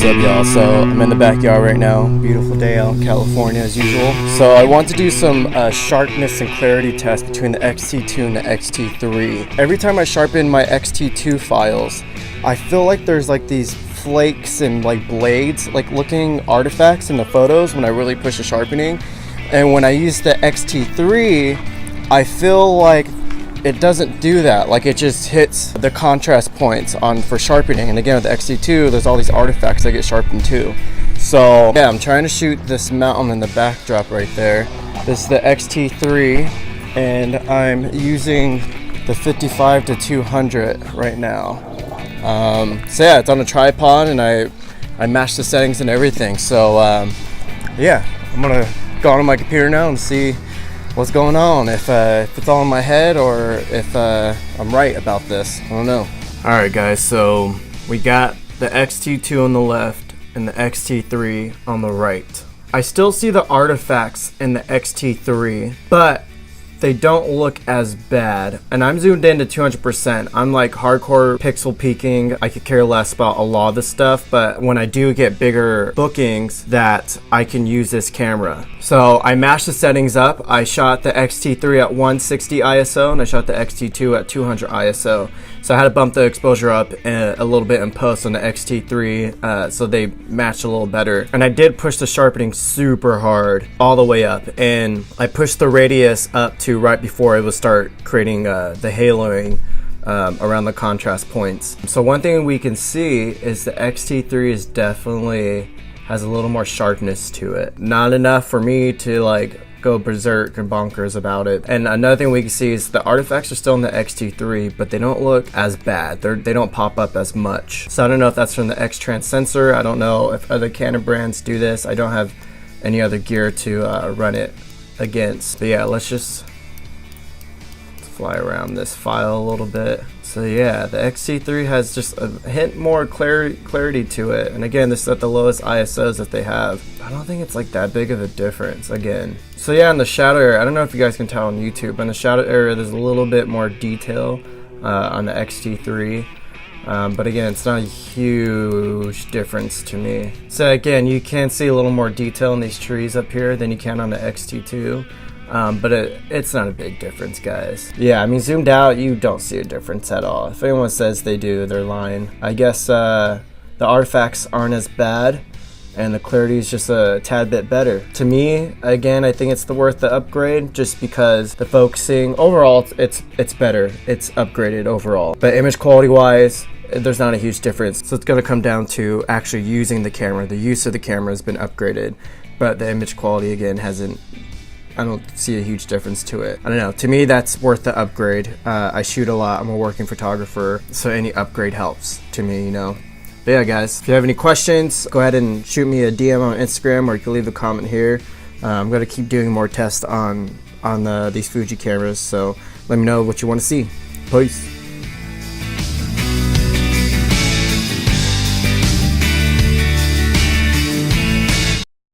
What's up, y'all? So I'm in the backyard right now. Beautiful day out in California as usual. So I want to do some sharpness and clarity tests between the XT2 and the XT3. Every time I sharpen my XT2 files, I feel like there's like these flakes and like blades, like looking artifacts in the photos when I really push the sharpening. And when I use the XT3, I feel like it doesn't do that. Like it just hits the contrast points on for sharpening. And again, with the XT2, there's all these artifacts that get sharpened too. So yeah, I'm trying to shoot this mountain in the backdrop right there. This is the XT3, and I'm using the 55 to 200 right now. So yeah, it's on a tripod, and I mashed the settings and everything. So yeah, I'm gonna go on my computer now and see what's going on, if it's all in my head or if I'm right about this. I don't know. Alright guys, so we got the XT2 on the left and the XT3 on the right. I still see the artifacts in the XT3, but they don't look as bad. And I'm zoomed in to 200%. I'm like hardcore pixel peaking. I could care less about a lot of this stuff, but when I do get bigger bookings, that I can use this camera. So I mashed the settings up. I shot the XT3 at 160 ISO and I shot the XT2 at 200 ISO. So I had to bump the exposure up a little bit in post on the XT3 so they matched a little better. And I did push the sharpening super hard all the way up, and I pushed the radius up to right before it would start creating the haloing around the contrast points. So one thing we can see is the XT3 is definitely has a little more sharpness to it. Not enough for me to like go berserk and bonkers about it. And another thing we can see is the artifacts are still in the XT3, but they don't look as bad. They don't pop up as much. So I don't know if that's from the X-Trans sensor. I don't know if other Canon brands do this. I don't have any other gear to run it against. But yeah, let's fly around this file a little bit. So yeah, the XT3 has just a hint more clarity to it. And again, this is at the lowest ISOs that they have. I don't think it's like that big of a difference again. So yeah, in the shadow area, I don't know if you guys can tell on YouTube, but in the shadow area, there's a little bit more detail on the XT3. But again, it's not a huge difference to me. So again, you can see a little more detail in these trees up here than you can on the XT2. But it's not a big difference, guys. Yeah, I mean, zoomed out, you don't see a difference at all. If anyone says they do, they're lying. I guess the artifacts aren't as bad, and the clarity is just a tad bit better. To me, again, I think it's worth the upgrade, just because the focusing, overall, it's better. It's upgraded overall. But image quality-wise, there's not a huge difference. So it's gonna come down to actually using the camera. The use of the camera has been upgraded, but the image quality, again, hasn't. I don't see a huge difference to it. I don't know. To me, that's worth the upgrade. I shoot a lot. I'm a working photographer, so any upgrade helps to me, you know. But yeah, guys, if you have any questions, go ahead and shoot me a DM on Instagram, or you can leave a comment here. I'm going to keep doing more tests on these Fuji cameras, so let me know what you want to see. Peace.